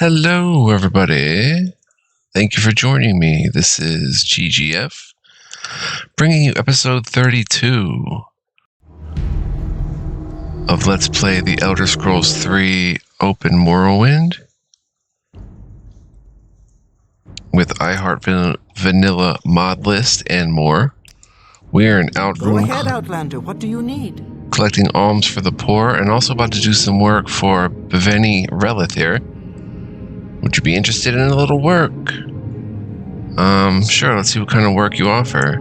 Hello, everybody. Thank you for joining me. This is GGF, bringing you episode 32 of Let's Play the Elder Scrolls 3 Open Morrowind with iHeart Vanilla mod list and more. We are in Go Ald'Ruhn, ahead, Outlander. What do you need? collecting alms for the poor, and also about to do some work for Beveni Relithir. Would you be interested in a little work? Sure, let's see what kind of work you offer.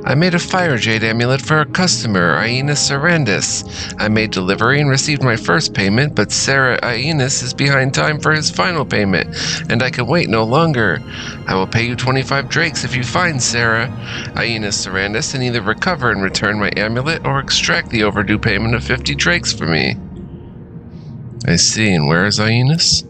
I made a fire jade amulet for a customer, Aenis Sarandis. I made delivery and received my first payment, but Sarah Aenis is behind time for his final payment, and I can wait no longer. I will pay you 25 drakes if you find Sarah Aenis Sarandis and either recover and return my amulet or extract the overdue payment of 50 drakes for me. I see, and where is Aenis?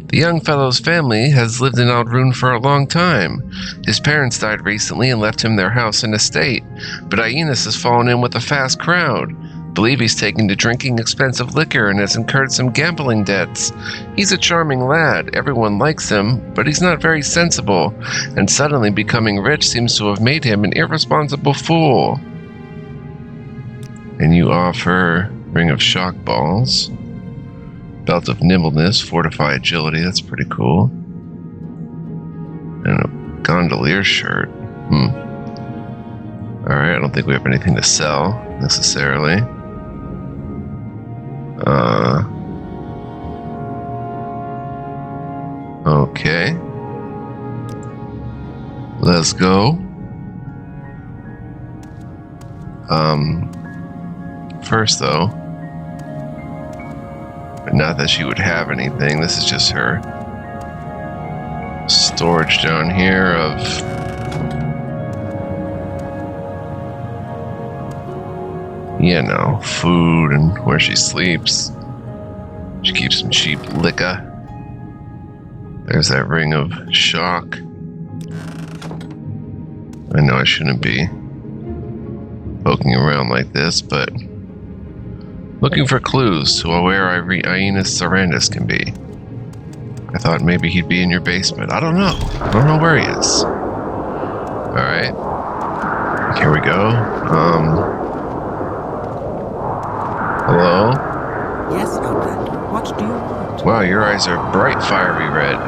The young fellow's family has lived in Ald'Ruhn for a long time. His parents died recently and left him their house and estate, but Aenis has fallen in with a fast crowd. Believe he's taken to drinking expensive liquor and has incurred some gambling debts. He's a charming lad, everyone likes him, but he's not very sensible, and suddenly becoming rich seems to have made him an irresponsible fool. And you offer Ring of Shock Balls. Belt of Nimbleness, Fortify Agility, that's pretty cool. And a Gondolier shirt. Alright, I don't think we have anything to sell, necessarily. Okay. Let's go. First though, not that she would have anything, this is just her storage down here of food and where she sleeps. She keeps some cheap liquor. There's that ring of shock. I know I shouldn't be poking around like this, but looking for clues to where Aenis Sarandis can be. I thought maybe he'd be in your basement. I don't know. I don't know where he is. Alright. Here we go. Hello? Yes, Outlander. What do you want? Wow, your eyes are bright fiery red.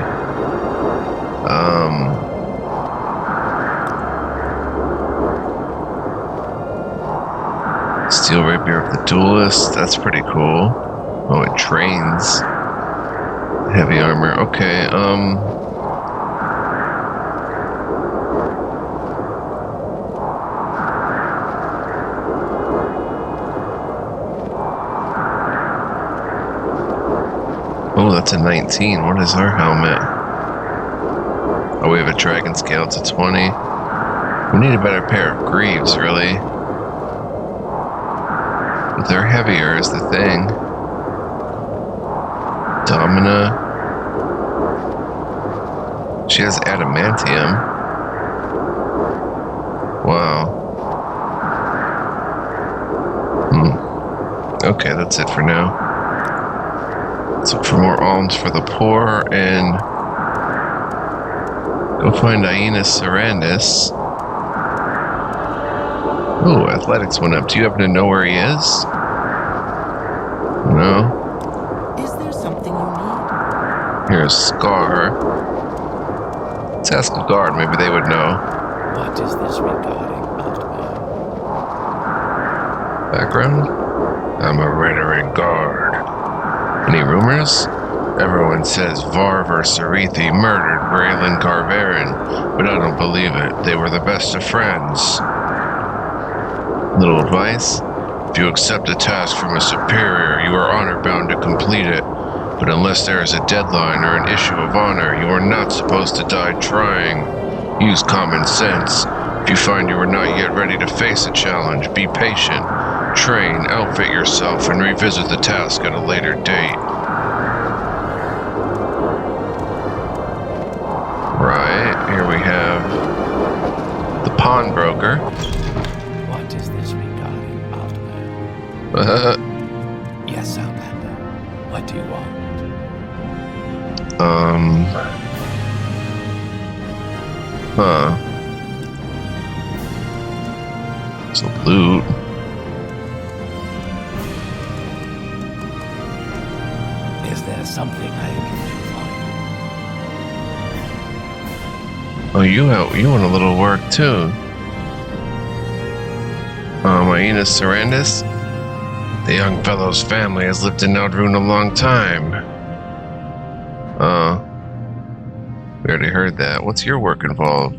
Steel Rapier of the Duelist, that's pretty cool. Oh, it trains. Heavy armor, okay, oh, that's a 19. What is our helmet? Oh, we have a dragon scale, it's a 20. We need a better pair of greaves, really. But they're heavier is the thing. Domina. She has adamantium. Wow. Okay, that's it for now. Let's look for more alms for the poor and go find Aenis Sarandis. Oh, athletics went up. Do you happen to know where he is? No? Is there something you need? Here's Scar. Let's ask a guard. Maybe they would know. What is this regarding, Ald'Ruhn? Background? I'm a rhetoric guard. Any rumors? Everyone says Varver Sarethi murdered Braylon Carverin, but I don't believe it. They were the best of friends. Little advice? If you accept a task from a superior, you are honor-bound to complete it. But unless there is a deadline or an issue of honor, you are not supposed to die trying. Use common sense. If you find you are not yet ready to face a challenge, be patient. Train, outfit yourself, and revisit the task at a later date. Right, here we have the pawnbroker. What is this regarding, Ald'Ruhn? Yes, Outlander. What do you want? Huh. So loot. Is there something I can do for you? Oh, you want a little work too. Aina Sarandis? The young fellow's family has lived in Ald'Ruhn a long time. We already heard that. What's your work involved?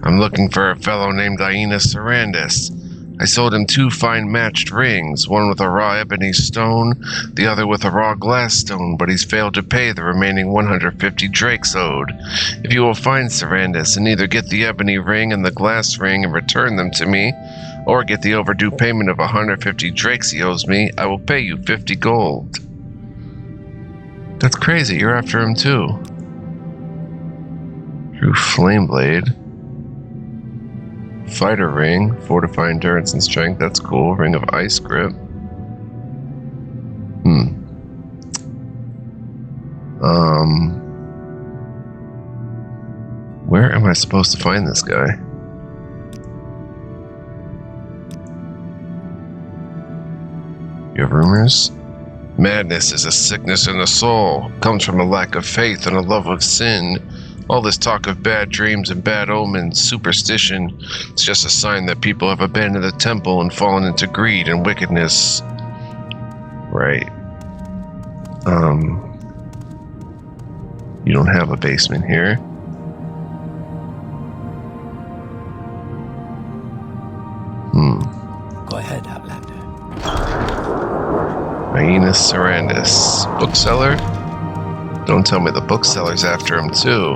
I'm looking for a fellow named Aina Sarandis. I sold him 2 fine matched rings, one with a raw ebony stone, the other with a raw glass stone, but he's failed to pay the remaining 150 drakes owed. If you will find Sarandis and either get the ebony ring and the glass ring and return them to me, or get the overdue payment of 150 drakes he owes me, I will pay you 50 gold. That's crazy, you're after him too. True Flameblade. Fighter ring, fortify endurance and strength, that's cool. Ring of ice grip. Where am I supposed to find this guy? You have rumors? Madness is a sickness in the soul. Comes from a lack of faith and a love of sin. All this talk of bad dreams and bad omens, superstition, it's just a sign that people have abandoned the temple and fallen into greed and wickedness. Right. You don't have a basement here. Go ahead, Outlander. Aina Sarandis. Bookseller? Don't tell me the bookseller's after him too.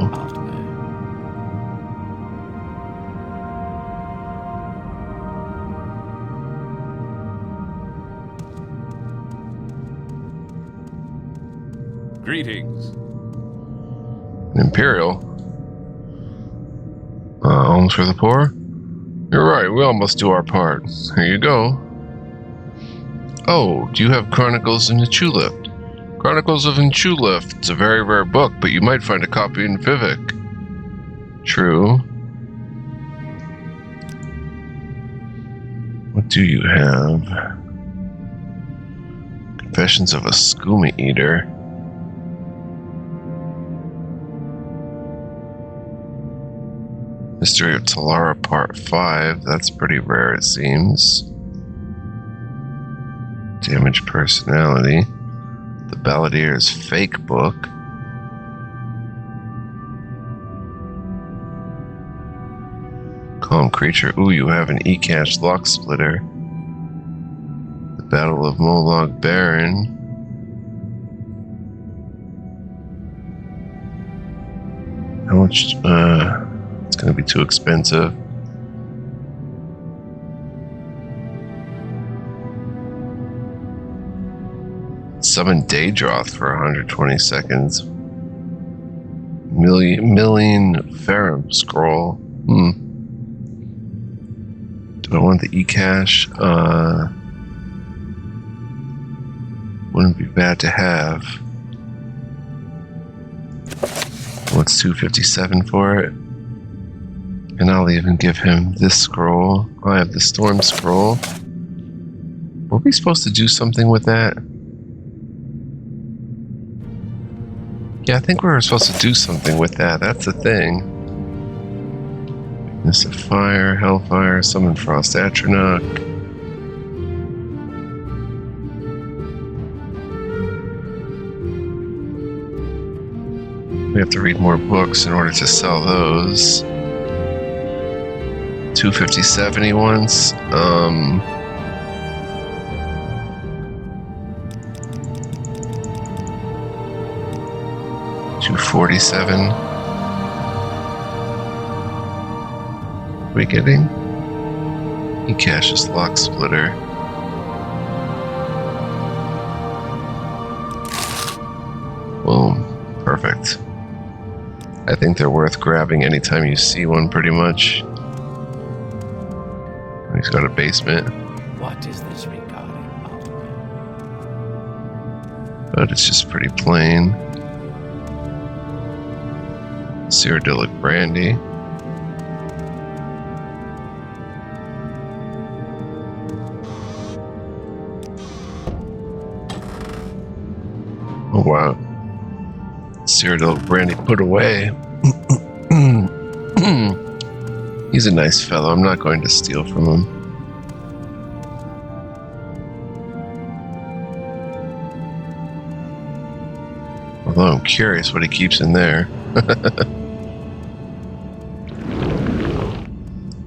Greetings. Imperial. Alms for the poor? You're right, we all must do our part. Here you go. Oh, do you have Chronicles in the Chulift? Chronicles of Inchulift. It's a very rare book, but you might find a copy in Vivek. True. What do you have? Confessions of a Skooma Eater. History of Talara Part 5. That's pretty rare, it seems. Damaged Personality. The Balladier's Fake Book. Calm Creature. Ooh, you have an E-Cache Lock Splitter. The Battle of Molag Baron. How much? It's gonna be too expensive. Summon Daedroth for 120 seconds. Million Ferrum Scroll. Do I want the E-Cache? Wouldn't be bad to have. What's 257 for it? And I'll even give him this scroll. I have the Storm Scroll. Were we supposed to do something with that? Yeah, I think we were supposed to do something with that. That's the thing. Weakness of Fire, Hellfire, Summon Frost Atronach. We have to read more books in order to sell those. 257 he wants. 247. What are we getting? E-Cache's Lock Splitter. Boom. Perfect. I think they're worth grabbing anytime you see one, pretty much. He's got a basement. What is this regarding, Ald'Ruhn? But it's just pretty plain. Cyrodiilic brandy. Oh wow. Cyrodiilic brandy put away. He's a nice fellow. I'm not going to steal from him. Although I'm curious what he keeps in there.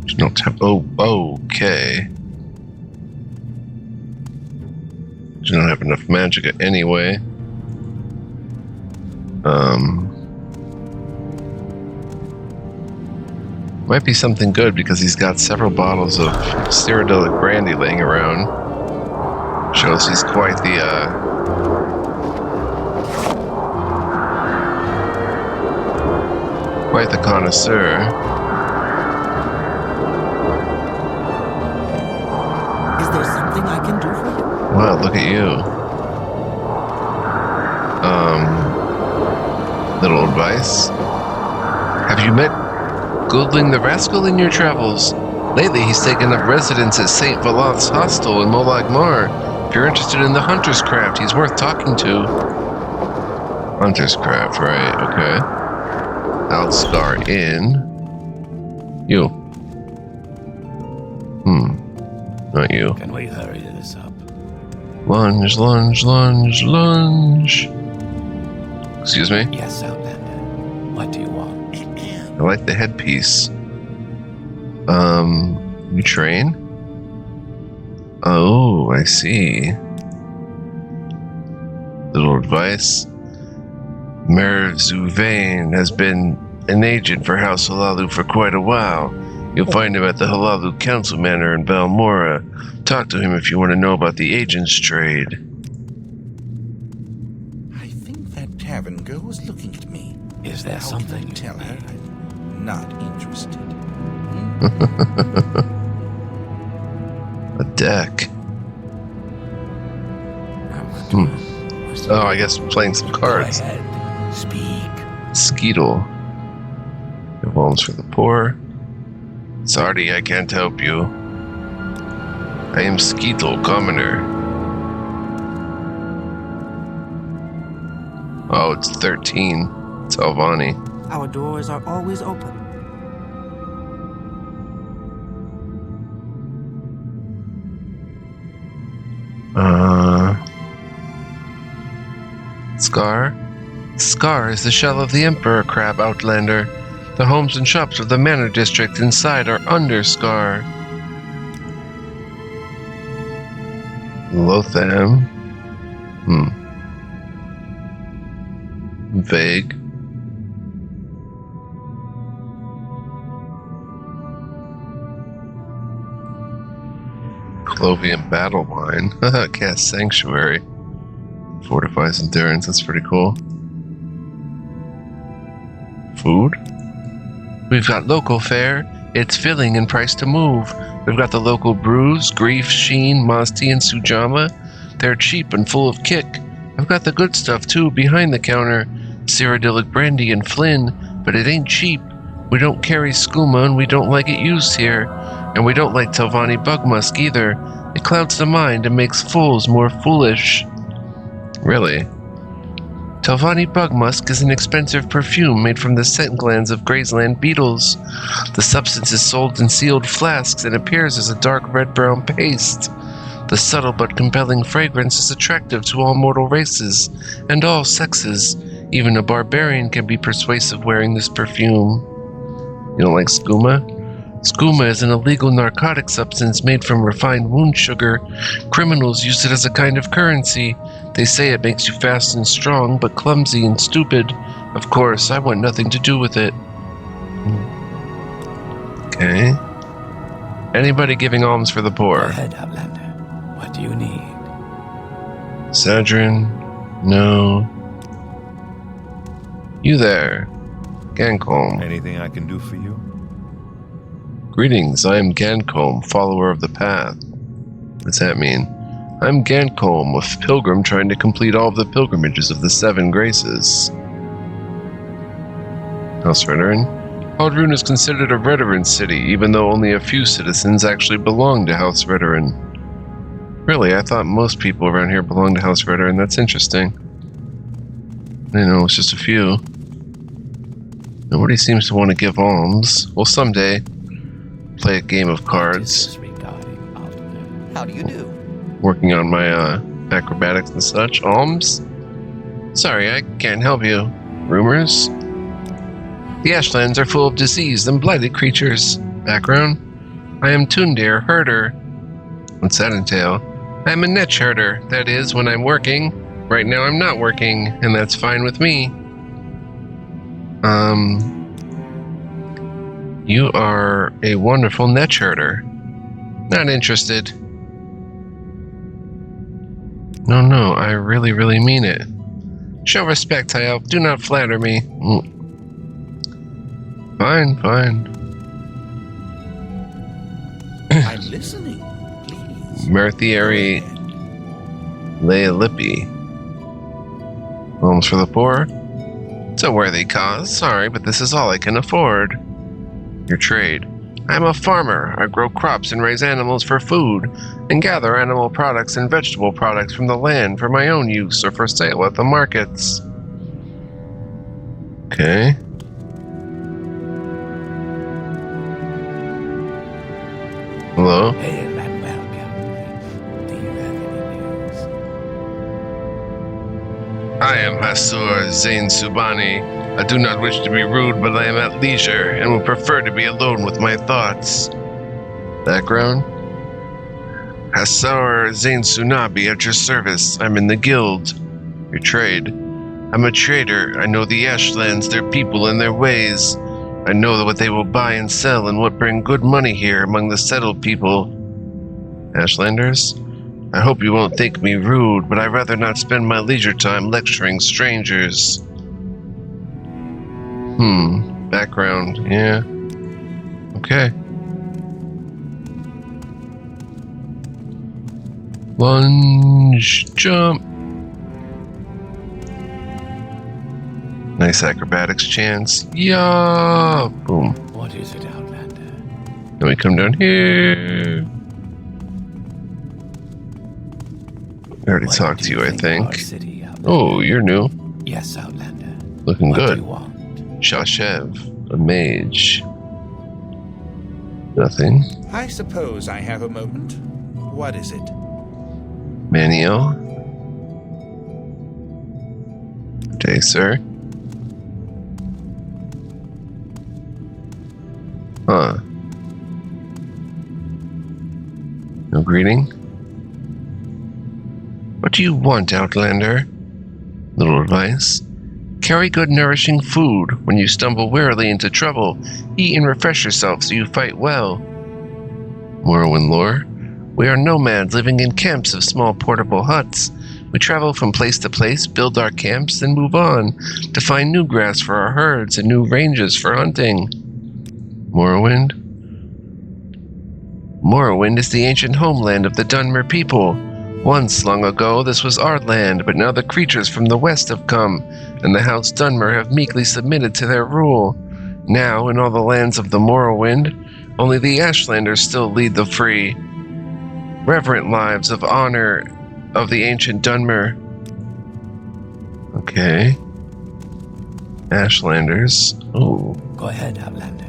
There's no tap. Oh, okay. I don't have enough magicka anyway. Might be something good because he's got several bottles of Cyrodiilic brandy laying around. Shows he's quite the connoisseur. Is there something I can do for you? Wow, look at you. Little advice. Have you met Goodling the Rascal in your travels? Lately, he's taken up residence at St. Veloth's Hostel in Molag Mar. If you're interested in the Hunter's Craft, he's worth talking to. Hunter's Craft, right, okay. Aldscar Inn. You. Not you. Can we hurry this up? Lunge, lunge, lunge, lunge. Excuse me? Yes, Outlander. What do you want? I like the headpiece. You train? Oh, I see. Little advice. Merzuvain has been an agent for House Halalu for quite a while. You'll find him at the Halalu Council Manor in Balmora. Talk to him if you want to know about the agent's trade. I think that tavern girl was looking at me. Is there How something? can I tell her I'm not interested? A deck. Oh, I guess we're playing some cards. Go ahead. Speak. Skeetle. Give alms for the poor. Sorry, I can't help you. I am Skeetle, commoner. Oh, it's 13. It's Alvani. Our doors are always open. Scar? Scar is the shell of the Emperor Crab, Outlander. The homes and shops of the Manor District inside are under Scar. Lotham. Vague. Clovian Battle Wine. Cast Sanctuary. Fortifies endurance. That's pretty cool. Food? We've got local fare. It's filling and priced to move. We've got the local brews, Grief, Sheen, Masti, and Sujama. They're cheap and full of kick. I've got the good stuff too behind the counter. Cyrodiilic brandy and Flynn, but it ain't cheap. We don't carry skooma and we don't like it used here. And we don't like Telvanni bugmusk either. It clouds the mind and makes fools more foolish. Really? Telvanni bugmusk is an expensive perfume made from the scent glands of Graysland beetles. The substance is sold in sealed flasks and appears as a dark red-brown paste. The subtle but compelling fragrance is attractive to all mortal races and all sexes. Even a barbarian can be persuasive wearing this perfume. You don't like skooma? Skooma is an illegal narcotic substance made from refined wound sugar. Criminals use it as a kind of currency. They say it makes you fast and strong, but clumsy and stupid. Of course, I want nothing to do with it. Okay. Anybody giving alms for the Go poor? ahead, Outlander. What do you need? Sadrin? No. You there. Gancomb. Anything I can do for you? Greetings, I am Gancomb, follower of the path. What does that mean? I'm Gancomb, a pilgrim trying to complete all of the pilgrimages of the 7 graces. House veteran. Ald'Ruhn is considered a veteran city, even though only a few citizens actually belong to House Veteran. Really, I thought most people around here belong to House Veteran. That's interesting. I know, it's just a few. Nobody seems to want to give alms. Well, someday, play a game of cards. How do you do? Working on my acrobatics and such. Alms? Sorry, I can't help you. Rumors? The Ashlands are full of diseased and blighted creatures. Background? I am Tundir, herder. What's that entail? I am a netch herder. That is, when I'm working. Right now I'm not working, and that's fine with me. You are a wonderful netch herder. Not interested. No, I really mean it. Show respect, High Elf. Do not flatter me. Fine. I'm listening. Please. Merthieri Lealipi. Alms for the poor? It's a worthy cause. Sorry, but this is all I can afford. Your trade. I'm a farmer. I grow crops and raise animals for food, and gather animal products and vegetable products from the land for my own use or for sale at the markets. Okay. Hello? Hail and welcome. Do you have any news? I am Hasur Zain Subani. I do not wish to be rude, but I am at leisure and would prefer to be alone with my thoughts. Background? Hasur Zain Sunabi at your service. I'm in the guild. Your trade. I'm a trader. I know the Ashlands, their people, and their ways. I know what they will buy and sell and what bring good money here among the settled people. Ashlanders? I hope you won't think me rude, but I'd rather not spend my leisure time lecturing strangers. Background, yeah. Okay. Lunge, jump. Nice acrobatics chance. Yeah! Boom. What is it, Outlander? Then we come down here. I already What talked do to you, I of think. our city, Outlander? Oh, you're new. Yes, Outlander. Looking What good. do you want? Shashev, a mage. Nothing. I suppose I have a moment. What is it? Maniel. Good day, sir. Huh. No greeting? What do you want, Outlander? Little advice. Carry good nourishing food. When you stumble wearily into trouble, eat and refresh yourself so you fight well. Morrowind lore. We are nomads living in camps of small portable huts. We travel from place to place, build our camps, then move on to find new grass for our herds and new ranges for hunting. Morrowind? Morrowind is the ancient homeland of the Dunmer people. Once, long ago, this was our land, but now the creatures from the west have come, and the House Dunmer have meekly submitted to their rule. Now, in all the lands of the Morrowind, only the Ashlanders still lead the free, reverent lives of honor of the ancient Dunmer. Okay. Ashlanders. Oh. Go ahead, Outlander.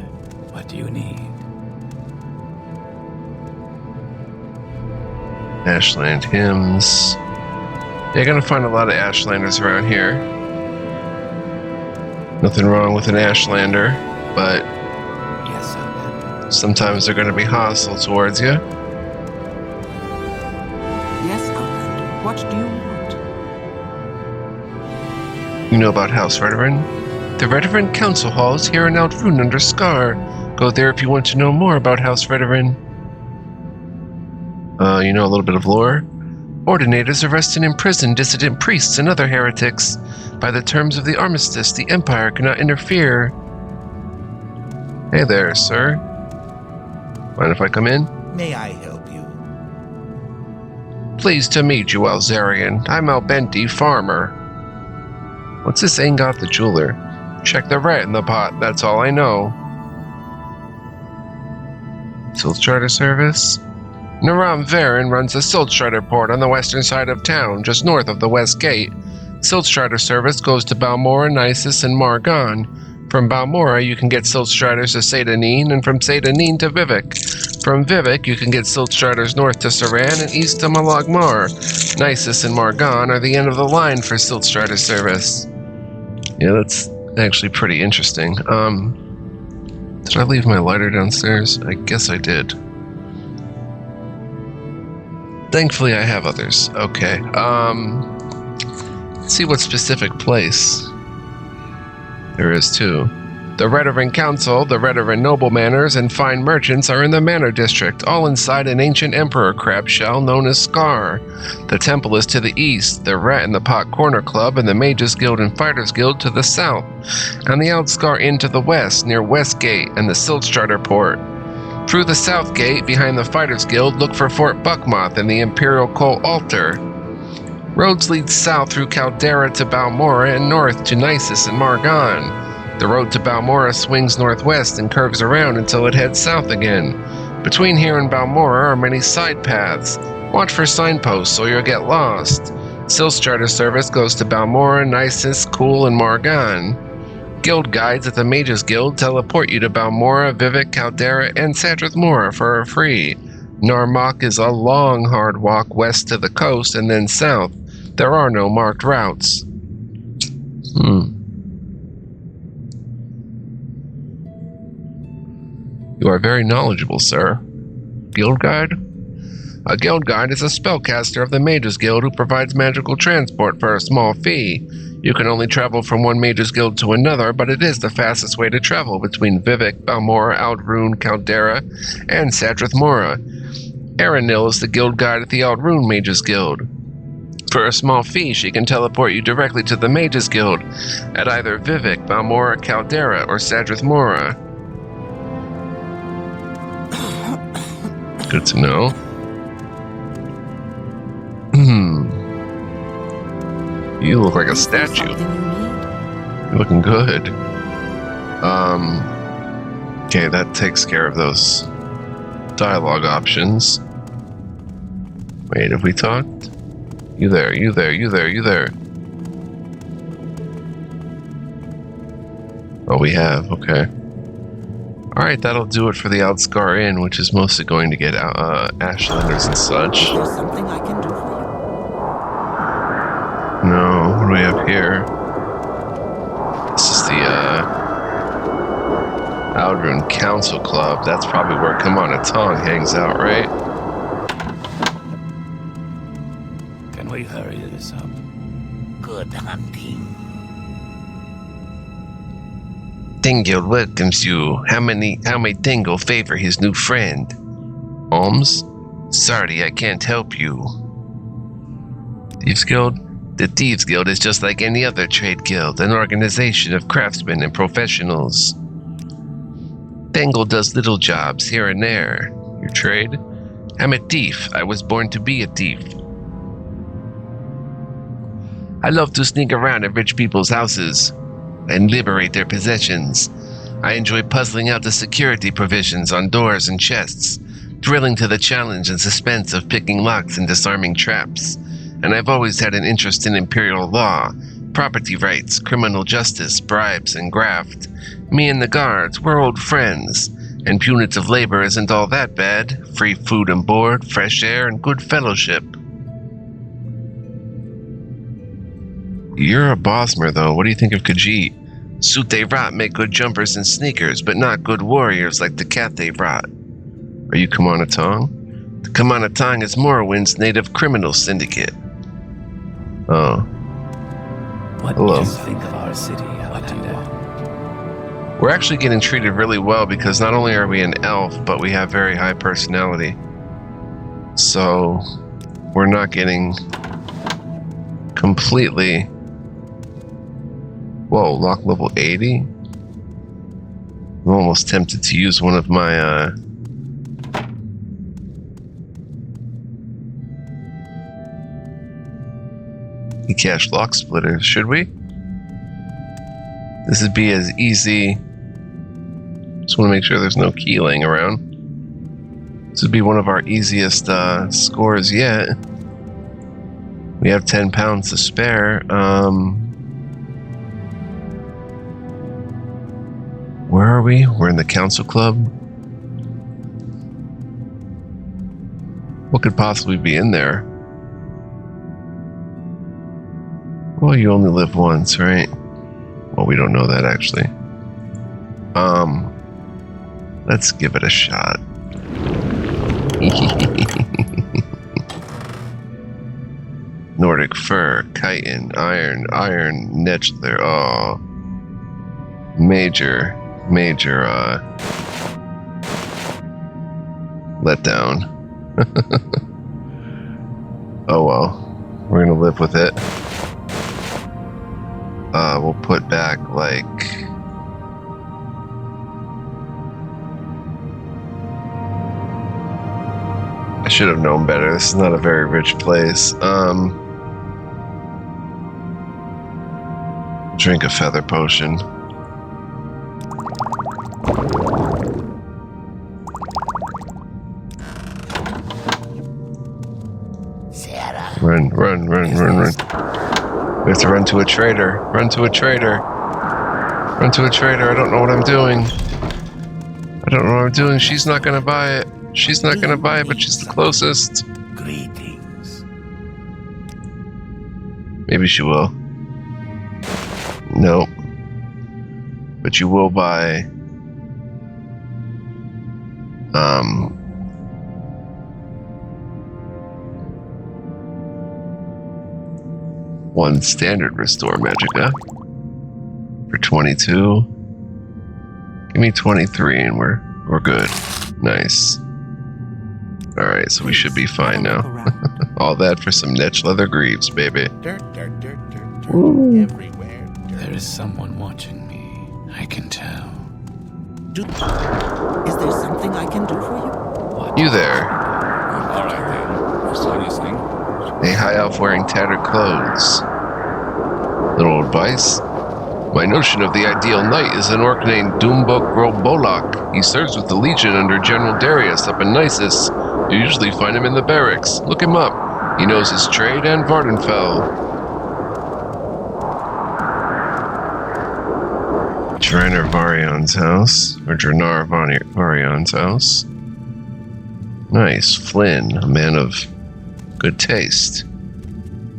What do you need? Ashland hymns. You're gonna find a lot of Ashlanders around here. Nothing wrong with an Ashlander, but Yes, Outlander. sometimes they're gonna be hostile towards you. Yes, Outlander. What do you want? You know about House Veteran? The Veteran Council Hall is here in Ald'Ruhn under Scar. Go there if you want to know more about House Veteran. You know a little bit of lore? Ordinators arrest and imprison dissident priests and other heretics. By the terms of the armistice, the Empire cannot interfere. Hey there, sir. Mind if I come in? May I help you? Pleased to meet you, Alzarian. I'm Albenti, farmer. What's this Angoth the jeweler? Check the rat in the pot, that's all I know. Silt Strider service? Naram Varen runs a Silt Strider port on the western side of town, just north of the West Gate. Silt Strider service goes to Balmora, Nisus, and Margon. From Balmora, you can get Silt Striders to Seydanine, and from Seydanine to Vivek. From Vivek, you can get Silt Striders north to Saran and east to Malagmar. Nisus and Margon are the end of the line for Silt Strider service. Yeah, that's actually pretty interesting. Did I leave my lighter downstairs? I guess I did. Thankfully, I have others. Okay. Let's see what specific place there is too. The Redoran Council, the Redoran Noble Manors, and fine merchants are in the Manor District, all inside an ancient Emperor crab shell known as Scar. The temple is to the east, the Rat in the Pot Corner Club and the Mages Guild and Fighters Guild to the south, and the Aldscar Inn to the west, near Westgate and the Silt Strider Port. Through the south gate, behind the Fighters Guild, look for Fort Buckmoth and the Imperial Coal Altar. Roads lead south through Caldera to Balmora and north to Nisus and Margon. The road to Balmora swings northwest and curves around until it heads south again. Between here and Balmora are many side paths. Watch for signposts or you'll get lost. Silt Strider service goes to Balmora, Nisus, Cool, and Margon. Guild guides at the Mages Guild teleport you to Balmora, Vivek, Caldera, and Sadrith Mora for free. Narmak is a long, hard walk west to the coast and then south. There are no marked routes. You are very knowledgeable, sir. Guild guide? A guild guide is a spellcaster of the Mages Guild who provides magical transport for a small fee. You can only travel from one Mages Guild to another, but it is the fastest way to travel between Vivek, Balmora, Ald'Ruhn, Caldera, and Sadrith Mora. Aranil is the guild guide at the Ald'Ruhn Mages Guild. For a small fee, she can teleport you directly to the Mages Guild at either Vivek, Balmora, Caldera, or Sadrith Mora. Good to know. You look like a statue. You're looking good. Okay, that takes care of those dialogue options. Wait, have we talked? You there, you there, you there, you there. Oh, we have, okay. Alright, that'll do it for the Aldscar Inn, which is mostly going to get Ashlanders and such. Is there something I can do for you? No, what do we have here? This is the Ald'Ruhn Council Club. That's probably where Kamana Tong hangs out, right? Can we hurry this up? Good hunting. Dingle welcomes you. How may Dingle favor his new friend? Alms? Sorry, I can't help you. Thieves Guild? The Thieves Guild is just like any other trade guild, an organization of craftsmen and professionals. Dingle does little jobs here and there. Your trade? I'm a thief. I was born to be a thief. I love to sneak around at rich people's houses and liberate their possessions. I enjoy puzzling out the security provisions on doors and chests, thrilling to the challenge and suspense of picking locks and disarming traps. And I've always had an interest in imperial law, property rights, criminal justice, bribes, and graft. Me and the guards, we're old friends, and punitive labor isn't all that bad. Free food and board, fresh air, and good fellowship. You're a Bosmer, though. What do you think of Khajiit? Sute Rot make good jumpers and sneakers, but not good warriors like the Cathay Rot. Are you Kamana Tong? The Kamana Tong is Morrowind's native criminal syndicate. Oh. What Hello. do you think of our city? What do you want? We're actually getting treated really well because not only are we an elf, but we have very high personality. So, we're not getting completely... Whoa, lock level 80? I'm almost tempted to use one of my, cache lock splitters, should we? This would be as easy. Just want to make sure there's no key laying around. This would be one of our easiest scores yet. We have 10 pounds to spare. Where are we? We're in the council club. What could possibly be in there? Well, you only live once, right? Well, we don't know that actually. Let's give it a shot. Nordic fur, chitin, iron, niche leather. Oh, major letdown. Oh well, we're gonna live with it. We'll put back like I should have known better. This is not a very rich place. Drink a feather potion. Sarah. Run. We have to run to a trader. Run to a trader. I don't know what I'm doing. She's not gonna buy it. But she's the closest. Greetings. Maybe she will. No. But you will buy one standard restore magicka for 22. Give me 23 and we're good. Nice. Alright, so we should be fine now. All that for some niche leather greaves, baby. Dirt Ooh. everywhere. There is someone watching me. I can tell. Is there something I can do for you? You there. All right then. Just listening. A high elf wearing tattered clothes. Little advice. My notion of the ideal knight is an orc named Doombok Grobolak. He serves with the Legion under General Darius up in Nisus. You usually find him in the barracks. Look him up. He knows his trade and Vardenfell. Draenor Varion's house, or Draenor Varion's house. Nice. Flynn, a man of good taste.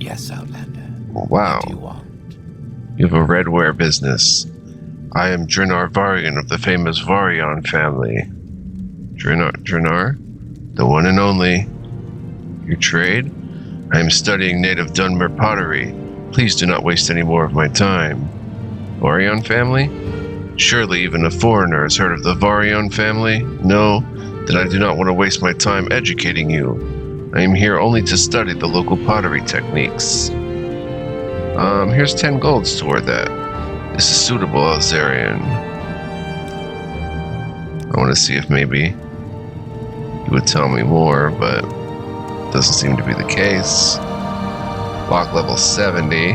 Yes, Outlander. Wow. What do you want? You have a redware business. I am Draenor Varian of the famous Varian family. Draenor? The one and only. Your trade? I am studying native Dunmer pottery. Please do not waste any more of my time. Varian family? Surely even a foreigner has heard of the Varian family? No? Then I do not want to waste my time educating you. I am here only to study the local pottery techniques. Here's 10 golds toward that. This is suitable, Alzarian. I want to see if maybe you would tell me more, but doesn't seem to be the case. Lock level 70.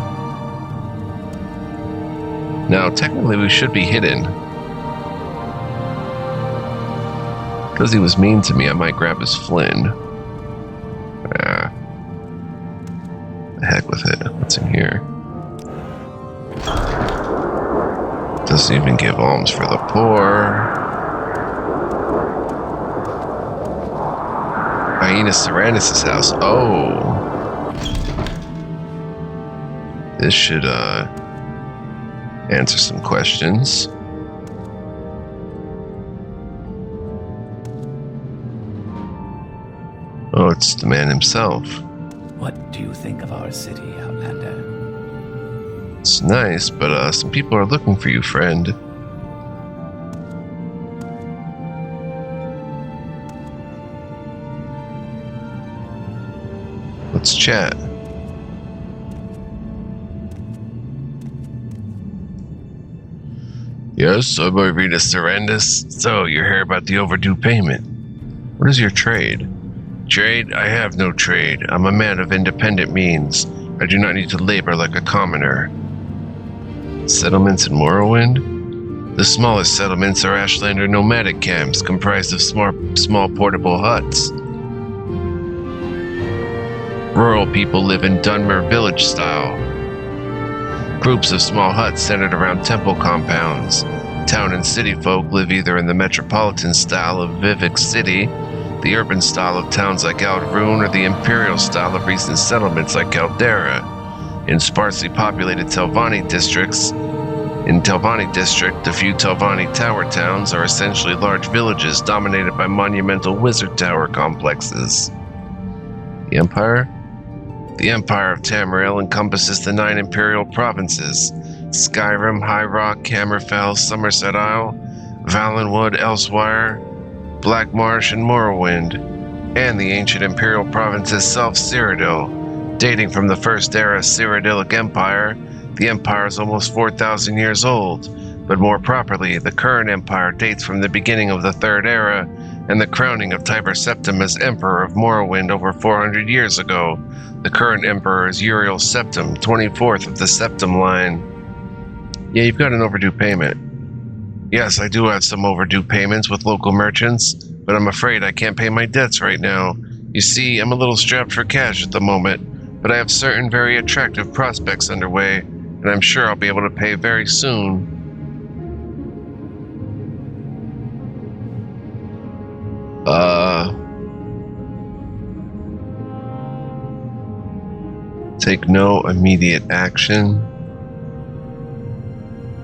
Now, technically we should be hidden. Because he was mean to me, I might grab his Flynn. Ah. The heck with it. What's in here? Doesn't even give alms for the poor. Hyena Serranus' house. Oh. This should answer some questions. Oh, it's the man himself. What do you think of our city, Outlander? It's nice, but some people are looking for you, friend. Let's chat. Yes, I'm Marina Sarandis. So, you're here about the overdue payment. What is your trade? Trade? I have no trade. I'm a man of independent means. I do not need to labor like a commoner. Settlements in Morrowind? The smallest settlements are Ashlander nomadic camps comprised of small portable huts. Rural people live in Dunmer village style. Groups of small huts centered around temple compounds. Town and city folk live either in the metropolitan style of Vivek City, the urban style of towns like Ald'Ruhn, or the imperial style of recent settlements like Caldera. In sparsely populated Telvanni districts, the few Telvanni tower towns are essentially large villages dominated by monumental wizard tower complexes. The Empire? The Empire of Tamriel encompasses the 9 imperial provinces: Skyrim, High Rock, Hammerfell, Somerset Isle, Valenwood, Elsewire, Blackmarsh, and Morrowind, and the ancient imperial province itself, Cyrodiil. Dating from the First Era Cyrodiilic Empire, the empire is almost 4,000 years old, but more properly, the current empire dates from the beginning of the Third Era and the crowning of Tiber Septim as Emperor of Morrowind over 400 years ago. The current emperor is Uriel Septim, 24th of the Septim line. Yeah, you've got an overdue payment. Yes, I do have some overdue payments with local merchants, but I'm afraid I can't pay my debts right now. You see, I'm a little strapped for cash at the moment, but I have certain very attractive prospects underway, and I'm sure I'll be able to pay very soon. Take no immediate action.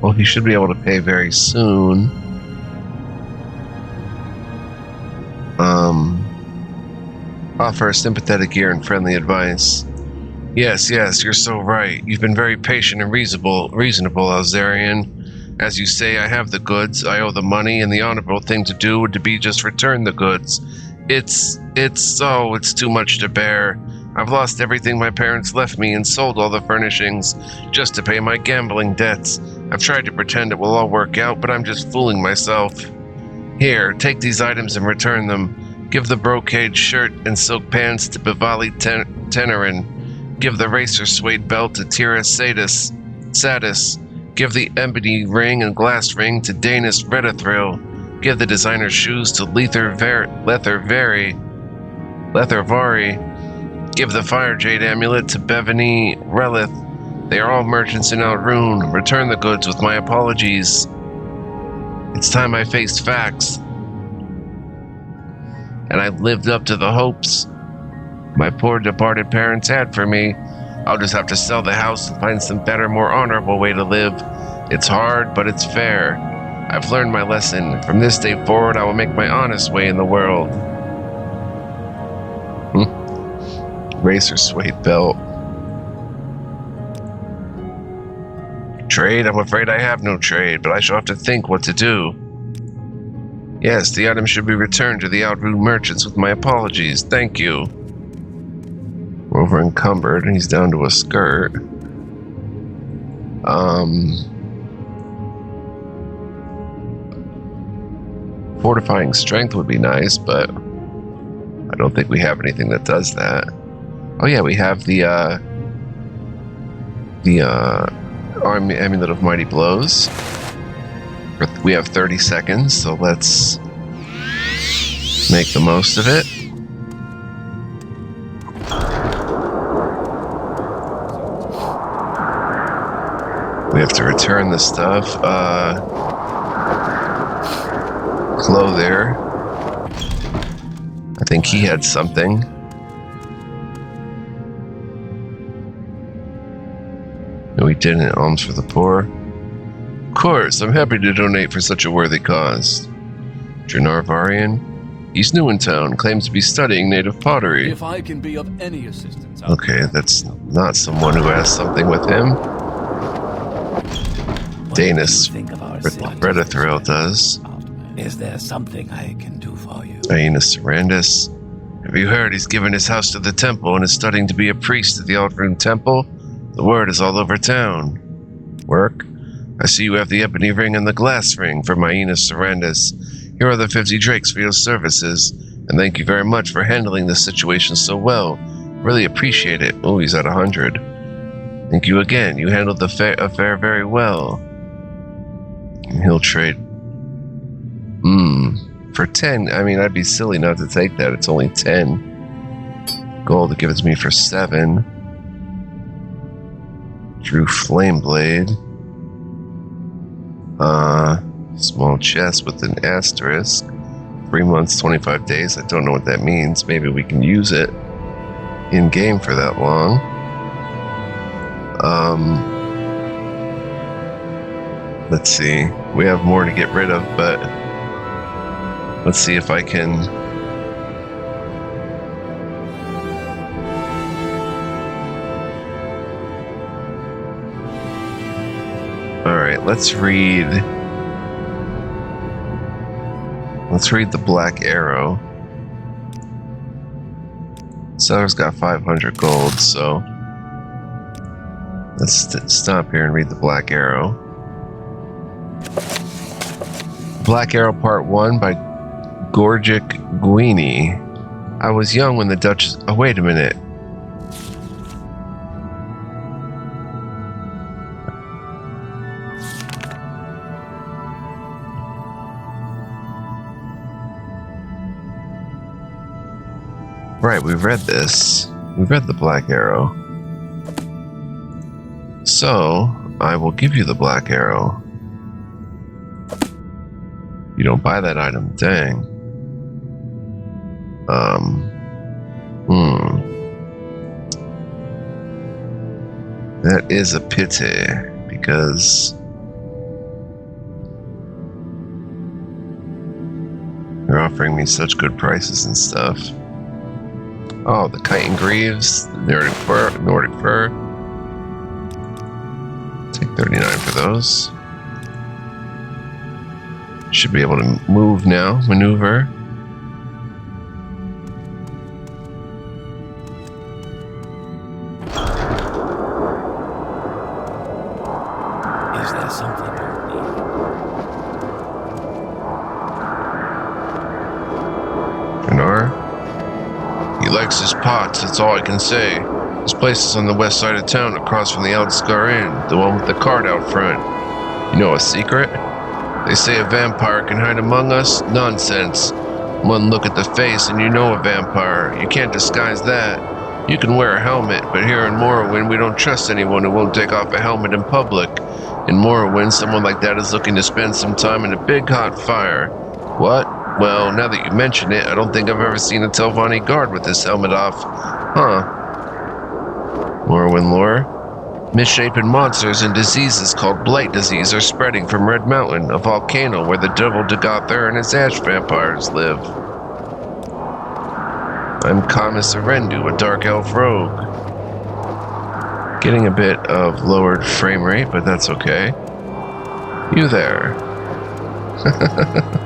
Well, he should be able to pay very soon. Offer a sympathetic ear and friendly advice. Yes, you're so right. You've been very patient and reasonable, Alzarian. As you say, I have the goods, I owe the money, and the honorable thing to do would be just return the goods. It's too much to bear. I've lost everything my parents left me and sold all the furnishings just to pay my gambling debts. I've tried to pretend it will all work out, but I'm just fooling myself. Here, take these items and return them. Give the brocade shirt and silk pants to Bivali Tenerin. Give the racer suede belt to Tira Sadis. Give the ebony ring and glass ring to Danis Redathril. Give the designer shoes to Lethervari. Give the fire jade amulet to Bevany Relith. They are all merchants in Ald'Ruhn. Return the goods with my apologies. It's time I faced facts. And I lived up to the hopes my poor departed parents had for me. I'll just have to sell the house and find some better, more honorable way to live. It's hard, but it's fair. I've learned my lesson. From this day forward, I will make my honest way in the world. Racer suede belt. Trade? I'm afraid I have no trade, but I shall have to think what to do. Yes, the item should be returned to the Ald'Ruhn merchants with my apologies. Thank you. We're over encumbered, and he's down to a skirt. Fortifying strength would be nice, but I don't think we have anything that does that. Oh yeah, we have the Amulet of Mighty Blows. We have 30 seconds, so let's make the most of it. We have to return the stuff. Chloe there. I think he had something. No, he didn't. Alms for the poor. Of course, I'm happy to donate for such a worthy cause. Janarvarian. He's new in town, claims to be studying native pottery. If I can be of any assistance. Okay, that's not someone who has something with him. Danis Redathril does. Is there something I can do for you? Aina Sarandis. Have you heard he's given his house to the temple and is studying to be a priest at the Ald'Ruhn temple? The word is all over town. Work? I see you have the ebony ring and the glass ring for Aina Sarandis. Here are the 50 drakes for your services, and thank you very much for handling this situation so well. Really appreciate it. Oh, he's at 100. Thank you again. You handled the affair very well. And he'll trade. For 10, I mean, I'd be silly not to take that. It's only 10 gold to give it to me for 7. Drew Flame Blade. Small chest with an asterisk. 3 months, 25 days. I don't know what that means. Maybe we can use it in game for that long. Let's see. We have more to get rid of, but let's see if I can. All right, let's read the Black Arrow. Seller's got 500 gold, so let's stop here and read the Black Arrow. Black Arrow Part 1 by Gorgic Guini. I was young when the Dutch... Oh, wait a minute. Right, we've read this. We've read the Black Arrow. So, I will give you the Black Arrow. You don't buy that item, dang. That is a pity, because they're offering me such good prices and stuff. Oh, the Kite and Greaves, the Nordic Fur. Take 39 for those. Should be able to move now, maneuver. Is there something you need? Bernard? He likes his pots, that's all I can say. This place is on the west side of town, across from the Ald'Ruhn Inn, the one with the cart out front. You know a secret? They say a vampire can hide among us? Nonsense. One look at the face and you know a vampire. You can't disguise that. You can wear a helmet, but here in Morrowind we don't trust anyone who won't take off a helmet in public. In Morrowind, someone like that is looking to spend some time in a big hot fire. What? Well, now that you mention it, I don't think I've ever seen a Telvanni guard with his helmet off. Huh. Morrowind lore. Misshapen monsters and diseases called Blight Disease are spreading from Red Mountain, a volcano where the devil Dagother and his ash vampires live. I'm Kamis Arendu, a dark elf rogue. Getting a bit of lowered frame rate, but that's okay. You there.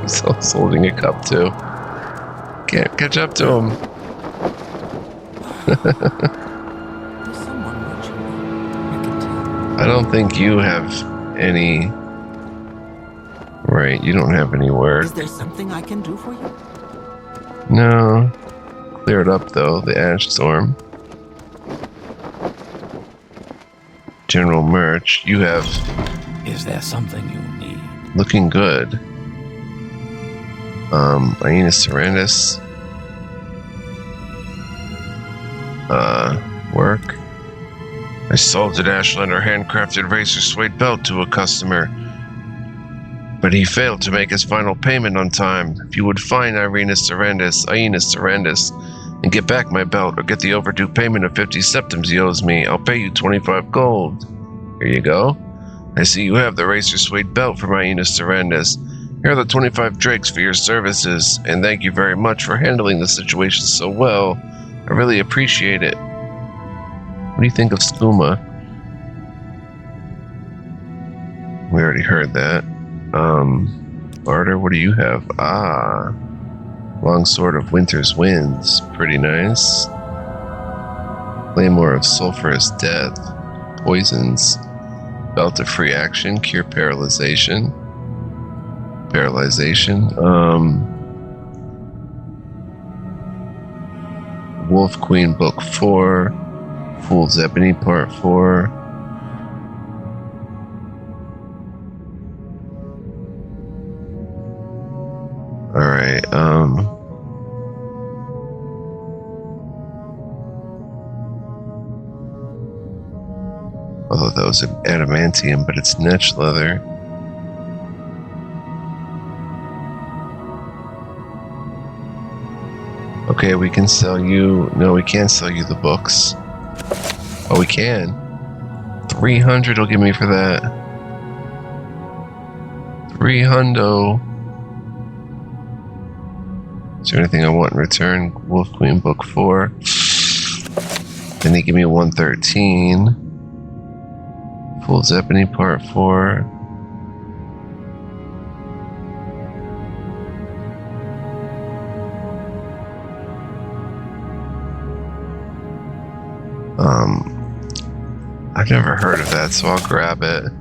He's holding a cup too. Can't catch up to him. I don't think you have any... Right, you don't have any word. Is there something I can do for you? No. Clear it up, though, the ash storm. General merch, you have... Is there something you need? Looking good. Aina Serendis. Work. I sold an Ashlander handcrafted razor suede belt to a customer, but he failed to make his final payment on time. If you would find Aina Serendis, and get back my belt, or get the overdue payment of 50 septims he owes me, I'll pay you 25 gold. Here you go. I see you have the razor suede belt from Aina Serendis. Here are the 25 drakes for your services, and thank you very much for handling the situation so well. I really appreciate it. What do you think of Skooma? We already heard that. Barter, what do you have? Ah, Longsword of Winter's Winds. Pretty nice. Claymore of Sulphurous Death. Poisons. Belt of Free Action. Cure Paralyzation. Wolf Queen Book 4. Fool's Ebony Part 4. Alright, although that was an adamantium, but it's netch leather. Okay, we can sell you... No, we can't sell you the books. Oh, we can. 300 will give me for that. 300. Is there anything I want in return? Wolf Queen Book 4. Then they give me 113. Fool's Ebony Part 4. I've never heard of that, so I'll grab it.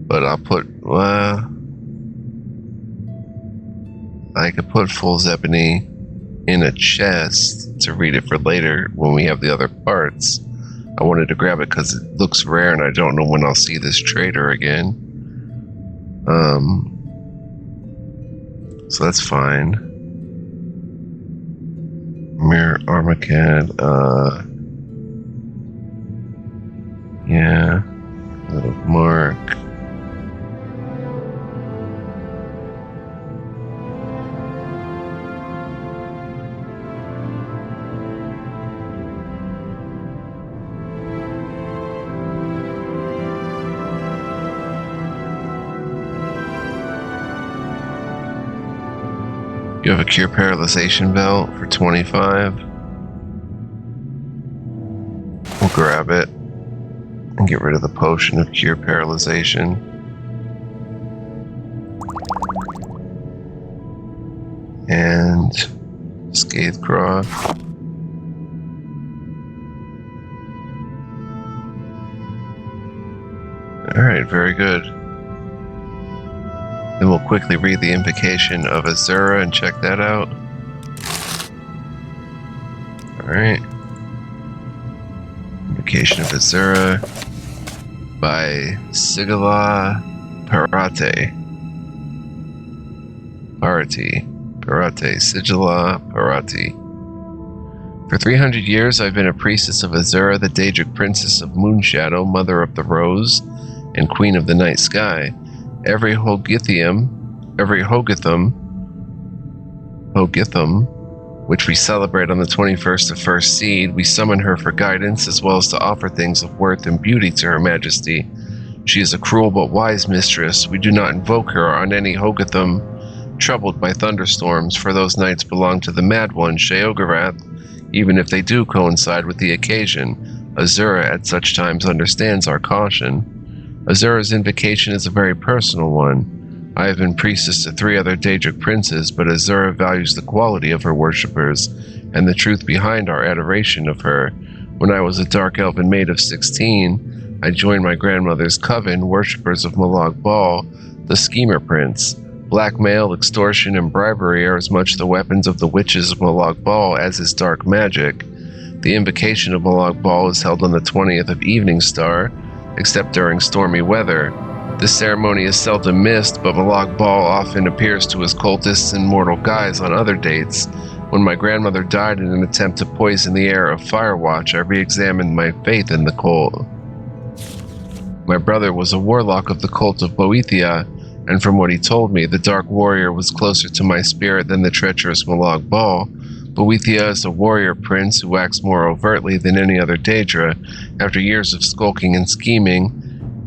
But I'll put, I could put Fool's Ebony in a chest to read it for later when we have the other parts. I wanted to grab it because it looks rare and I don't know when I'll see this trader again. So that's fine. Mirror Armacad, yeah, little mark. You have a Cure Paralyzation belt for 25. We'll grab it and get rid of the potion of Cure Paralyzation. And Scathecraw. Alright, very good. Then we'll quickly read the invocation of Azura and check that out. Alright. Invocation of Azura by Sigala Parate. Sigala Parati. For 300 years I've been a priestess of Azura, the Daedric princess of Moonshadow, mother of the Rose, and queen of the night sky. Every Hogithum, which we celebrate on the 21st of First Seed, we summon her for guidance as well as to offer things of worth and beauty to Her Majesty. She is a cruel but wise mistress. We do not invoke her on any Hogithum troubled by thunderstorms, for those nights belong to the Mad One, Sheogorath, even if they do coincide with the occasion. Azura at such times understands our caution. Azura's invocation is a very personal one. I have been priestess to 3 other Daedric princes, but Azura values the quality of her worshippers and the truth behind our adoration of her. When I was a dark elven maid of 16, I joined my grandmother's coven, worshippers of Molag Bal, the Schemer Prince. Blackmail, extortion, and bribery are as much the weapons of the witches of Molag Bal as is dark magic. The invocation of Molag Bal is held on the 20th of Evening Star, except during stormy weather. This ceremony is seldom missed, but Molag Bal often appears to his cultists in mortal guise on other dates. When my grandmother died in an attempt to poison the air of Firewatch, I re-examined my faith in the cult. My brother was a warlock of the cult of Boethia, and from what he told me, the Dark Warrior was closer to my spirit than the treacherous Molag Bal. Boethia is a warrior prince who acts more overtly than any other Daedra. After years of skulking and scheming,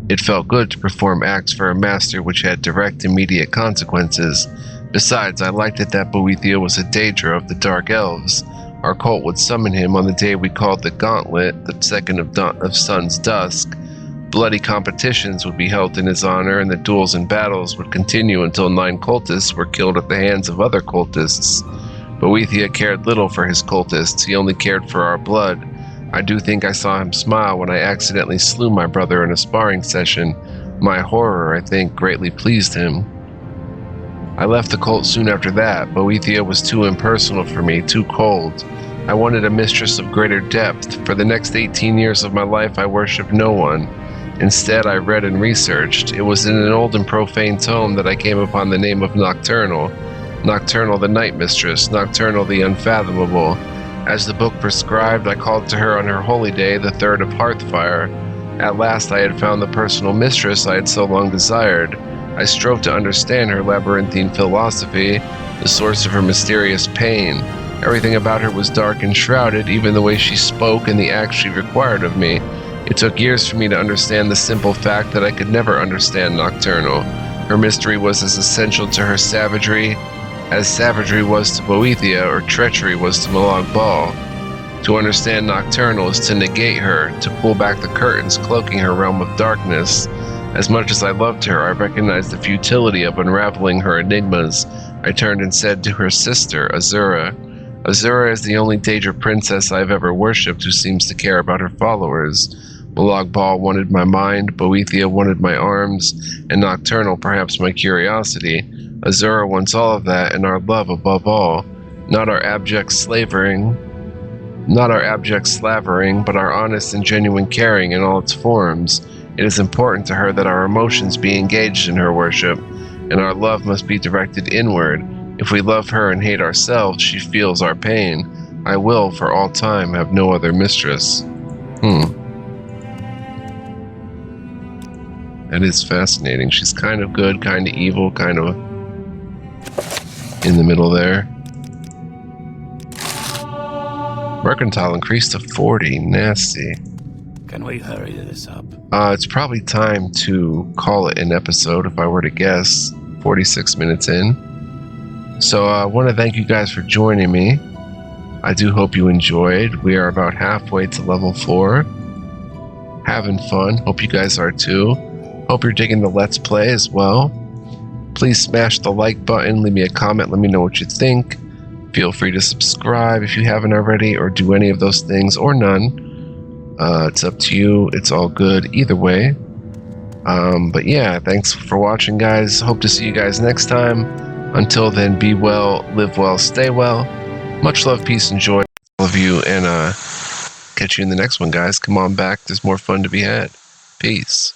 it felt good to perform acts for a master which had direct, immediate consequences. Besides, I liked it that Boethia was a Daedra of the Dark Elves. Our cult would summon him on the day we called the Gauntlet, the second of Sun's Dusk. Bloody competitions would be held in his honor, and the duels and battles would continue until 9 cultists were killed at the hands of other cultists. Boethia cared little for his cultists, he only cared for our blood. I do think I saw him smile when I accidentally slew my brother in a sparring session. My horror, I think, greatly pleased him. I left the cult soon after that. Boethia was too impersonal for me, too cold. I wanted a mistress of greater depth. For the next 18 years of my life I worshipped no one. Instead, I read and researched. It was in an old and profane tome that I came upon the name of Nocturnal. Nocturnal the Night Mistress, Nocturnal the Unfathomable. As the book prescribed, I called to her on her holy day, the 3rd of Hearthfire. At last I had found the personal mistress I had so long desired. I strove to understand her labyrinthine philosophy, the source of her mysterious pain. Everything about her was dark and shrouded, even the way she spoke and the acts she required of me. It took years for me to understand the simple fact that I could never understand Nocturnal. Her mystery was as essential to her savagery as savagery was to Boethia or treachery was to Molag Bal. To understand Nocturnal is to negate her, to pull back the curtains cloaking her realm of darkness. As much as I loved her, I recognized the futility of unraveling her enigmas. I turned and said to her sister, Azura. Azura is the only Daedra princess I have ever worshipped who seems to care about her followers. Molag Bal wanted my mind, Boethia wanted my arms, and Nocturnal perhaps my curiosity. Azura wants all of that, and our love above all. Not our abject slavering, but our honest and genuine caring in all its forms. It is important to her that our emotions be engaged in her worship, and our love must be directed inward. If we love her and hate ourselves, she feels our pain. I will, for all time, have no other mistress. That is fascinating. She's kind of good, kind of evil, kind of in the middle there. Mercantile increased to 40. Nasty. Can we hurry this up? It's probably time to call it an episode, if I were to guess. 46 minutes in. So I want to thank you guys for joining me. I do hope you enjoyed. We are about halfway to level 4. Having fun. Hope you guys are too. Hope you're digging the Let's Play as well. Please smash the like button, leave me a comment, let me know what you think. Feel free to subscribe if you haven't already, or do any of those things, or none. It's up to you. It's all good either way. But yeah, thanks for watching, guys. Hope to see you guys next time. Until then, be well, live well, stay well. Much love, peace, and joy to all of you, and catch you in the next one, guys. Come on back. There's more fun to be had. Peace.